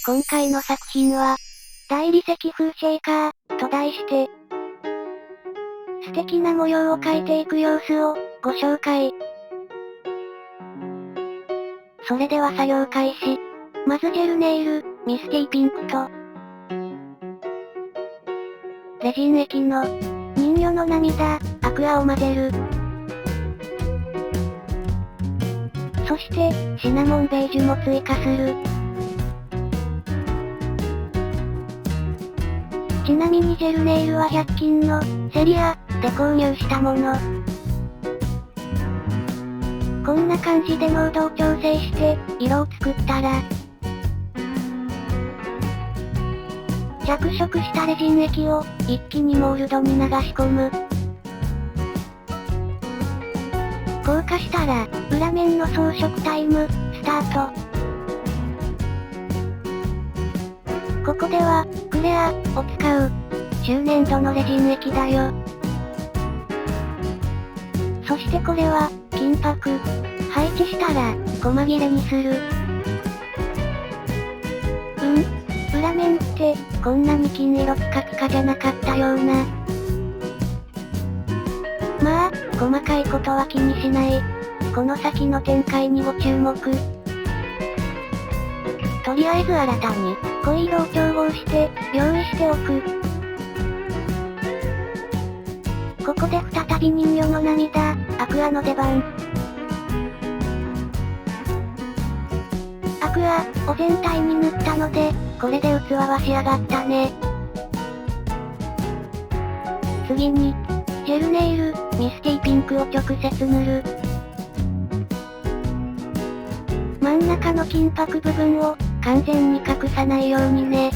今回の作品は、大理石風シェイカー、と題して、素敵な模様を描いていく様子を、ご紹介。それでは作業開始。まずジェルネイル、ミスティピンクと、レジン液の、人魚の涙、アクアを混ぜる。そして、シナモンベージュも追加する。ちなみにジェルネイルは100均の、セリア、で購入したもの。こんな感じで濃度を調整して、色を作ったら、着色したレジン液を、一気にモールドに流し込む。硬化したら、裏面の装飾タイム、スタート。ここでは、クレア、を使う。中粘土のレジン液だよ。そしてこれは、金箔。配置したら、細切れにする。裏面って、こんなに金色ピカピカじゃなかったような。まあ、細かいことは気にしない。この先の展開にご注目。とりあえず新たに、濃い色を調合して、用意しておく。ここで再び人魚の涙、アクアの出番。アクア、を全体に塗ったので、これで器は仕上がったね。次に、ジェルネイル、ミスティピンクを直接塗る。真ん中の金箔部分を、完全に隠さないようにね。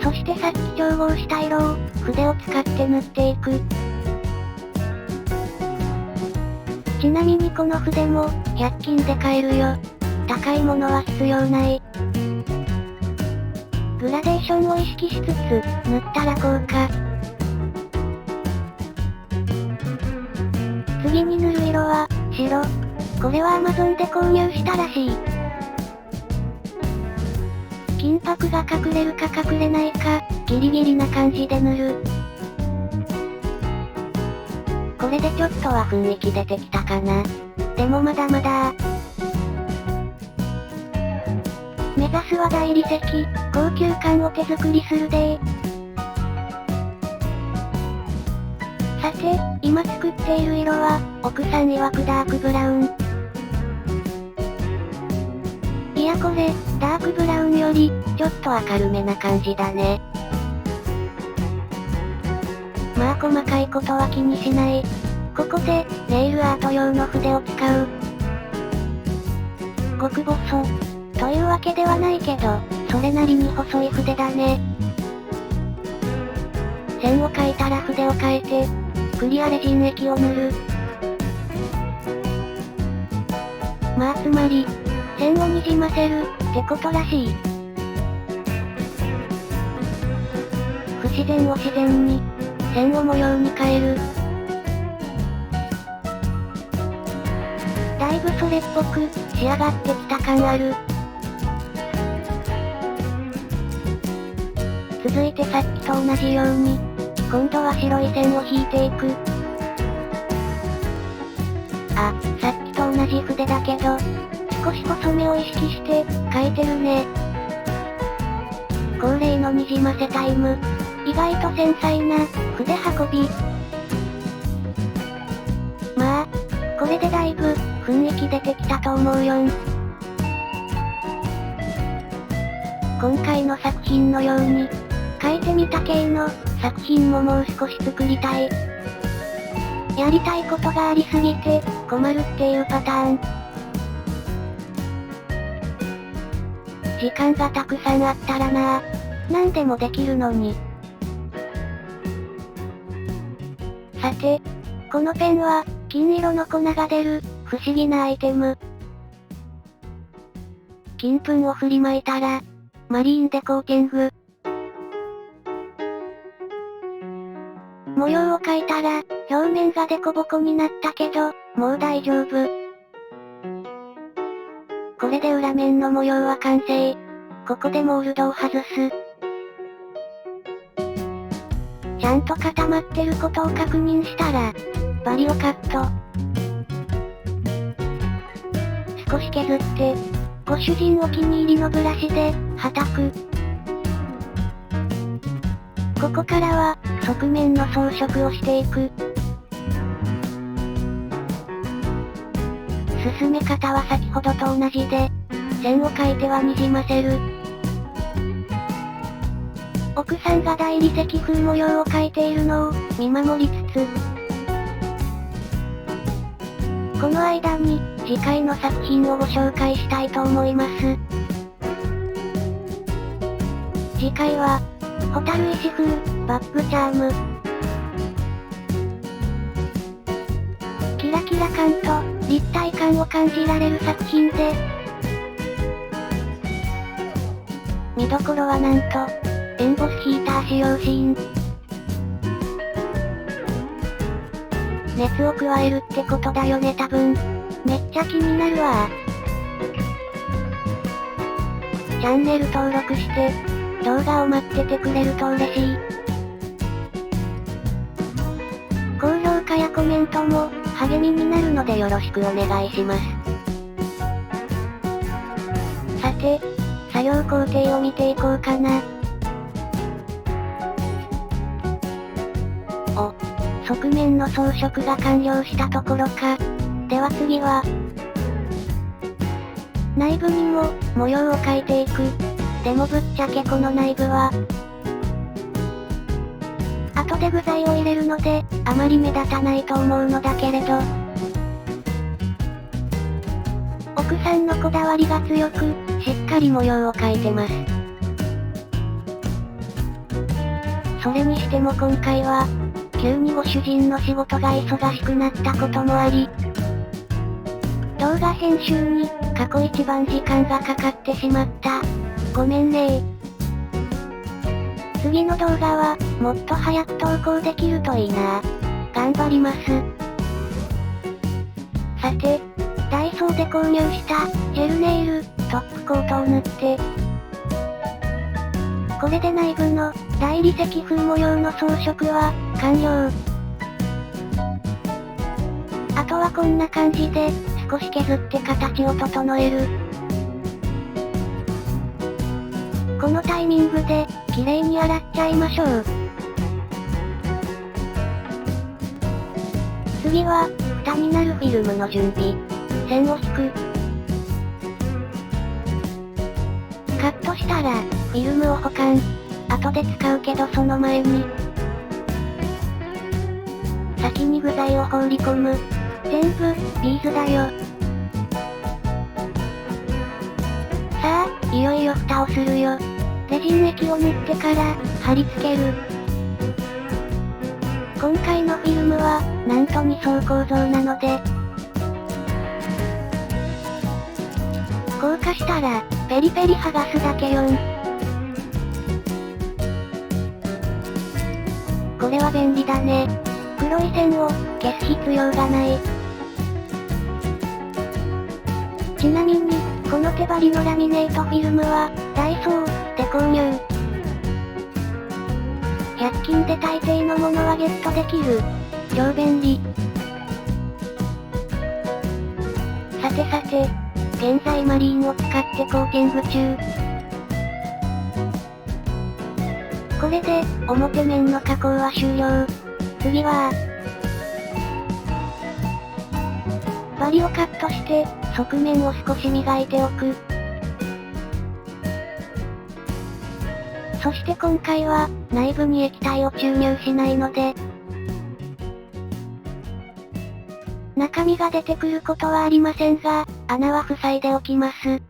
そしてさっき調合した色を、筆を使って塗っていく。ちなみにこの筆も、100均で買えるよ。高いものは必要ない。グラデーションを意識しつつ、塗ったら効果。次に塗る色は、白。これは Amazon で購入したらしい。金箔が隠れるか隠れないか、ギリギリな感じで塗る。これでちょっとは雰囲気出てきたかな。でもまだまだ目指すは大理石、高級感を手作りするでー。さて、今作っている色は、奥さん曰くダークブラウン。いやこれ、ダークブラウンより、ちょっと明るめな感じだね。まあ細かいことは気にしない。ここで、ネイルアート用の筆を使う。極細。というわけではないけど、それなりに細い筆だね。線を描いたら筆を変えて、クリアレジン液を塗る。まあつまり、線をにじませる、ってことらしい。不自然を自然に、線を模様に変える。だいぶそれっぽく、仕上がってきた感ある。続いてさっきと同じように、今度は白い線を引いていく。あ、さっきと同じ筆だけど、少し細めを意識して、描いてるね。恒例のにじませタイム。意外と繊細な、筆運び。まあ、これでだいぶ、雰囲気出てきたと思うよん。今回の作品のように、描いてみた系の、作品ももう少し作りたい。やりたいことがありすぎて、困るっていうパターン。時間がたくさんあったらなぁ。何でもできるのに。さて、このペンは、金色の粉が出る、不思議なアイテム。金粉を振りまいたら、マリーンでコーティング。模様を描いたら、表面がデコボコになったけど、もう大丈夫。これで裏面の模様は完成。ここでモールドを外す。ちゃんと固まってることを確認したら、バリをカット。少し削って、ご主人お気に入りのブラシで、はたく。ここからは、側面の装飾をしていく。進め方は先ほどと同じで、線を描いては滲ませる。奥さんが大理石風模様を描いているのを見守りつつ、この間に次回の作品をご紹介したいと思います。次回は、ホタル石風バッグチャーム。キラキラ感と立体感を感じられる作品で、見どころはなんと、エンボスヒーター使用シーン。熱を加えるってことだよね多分。めっちゃ気になるわ。チャンネル登録して、動画を待っててくれると嬉しい。高評価やコメントも、励みになるのでよろしくお願いします。さて、作業工程を見ていこうかな。お、側面の装飾が完了したところか。では次は、内部にも、模様を描いていく。でもぶっちゃけこの内部は、後で具材を入れるので、あまり目立たないと思うのだけれど、奥さんのこだわりが強く、しっかり模様を描いてます。それにしても今回は、急にご主人の仕事が忙しくなったこともあり、動画編集に、過去一番時間がかかってしまった。ごめんねー。次の動画は、もっと早く投稿できるといいな。頑張ります。さて、ダイソーで購入した、ジェルネイル、トップコートを塗って、これで内部の、大理石風模様の装飾は、完了。あとはこんな感じで、少し削って形を整える。このタイミングで、綺麗に洗っちゃいましょう。次は、蓋になるフィルムの準備。線を引く。カットしたら、フィルムを保管。後で使うけどその前に、先に具材を放り込む。全部、ビーズだよ。さあ、いよいよ蓋をするよ。レジン液を塗ってから、貼り付ける。今回のフィルムは、なんと2層構造なので、硬化したら、ペリペリ剥がすだけよん。これは便利だね。黒い線を、消す必要がない。ちなみに、この手張りのラミネートフィルムは、ダイソーで購入。100均で大抵のものはゲットできる。超便利。さてさて、現在マリーンを使ってコーティング中。これで、表面の加工は終了。次は、バリをカットして、側面を少し磨いておく。そして今回は、内部に液体を注入しないので、中身が出てくることはありませんが、穴は塞いでおきます。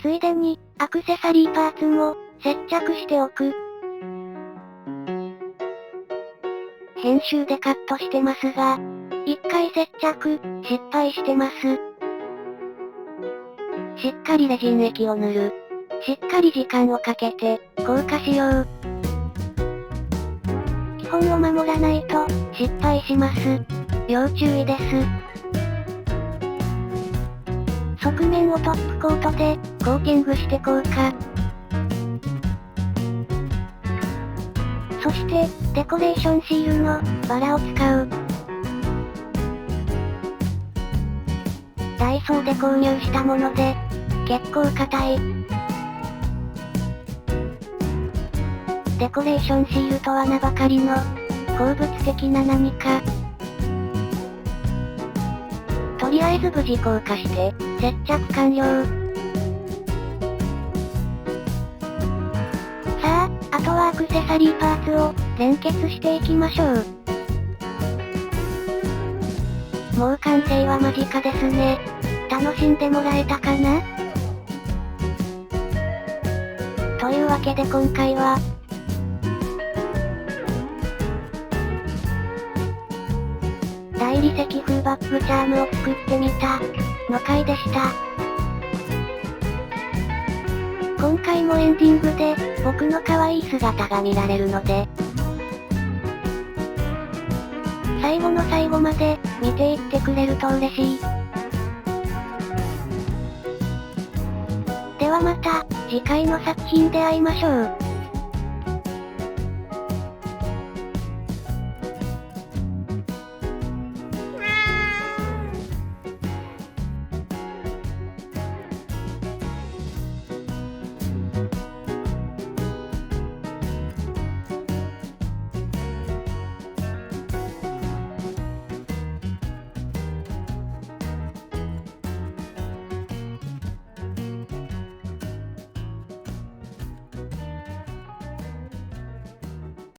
ついでに、アクセサリーパーツも、接着しておく。編集でカットしてますが、一回接着、失敗してます。しっかりレジン液を塗る。しっかり時間をかけて、硬化しよう。基本を守らないと、失敗します。要注意です。側面をトップコートで、コーティングしてこうか。そして、デコレーションシールの、バラを使う。ダイソーで購入したもので、結構硬い。デコレーションシールとは名ばかりの、鉱物的な何か。とりあえず無事硬化して、接着完了。さあ、あとはアクセサリーパーツを、連結していきましょう。もう完成は間近ですね。楽しんでもらえたかな？というわけで今回は、大理石風バッグチャームを作ってみた、の回でした。今回もエンディングで、僕の可愛い姿が見られるので、最後の最後まで、見ていってくれると嬉しい。ではまた、次回の作品で会いましょう。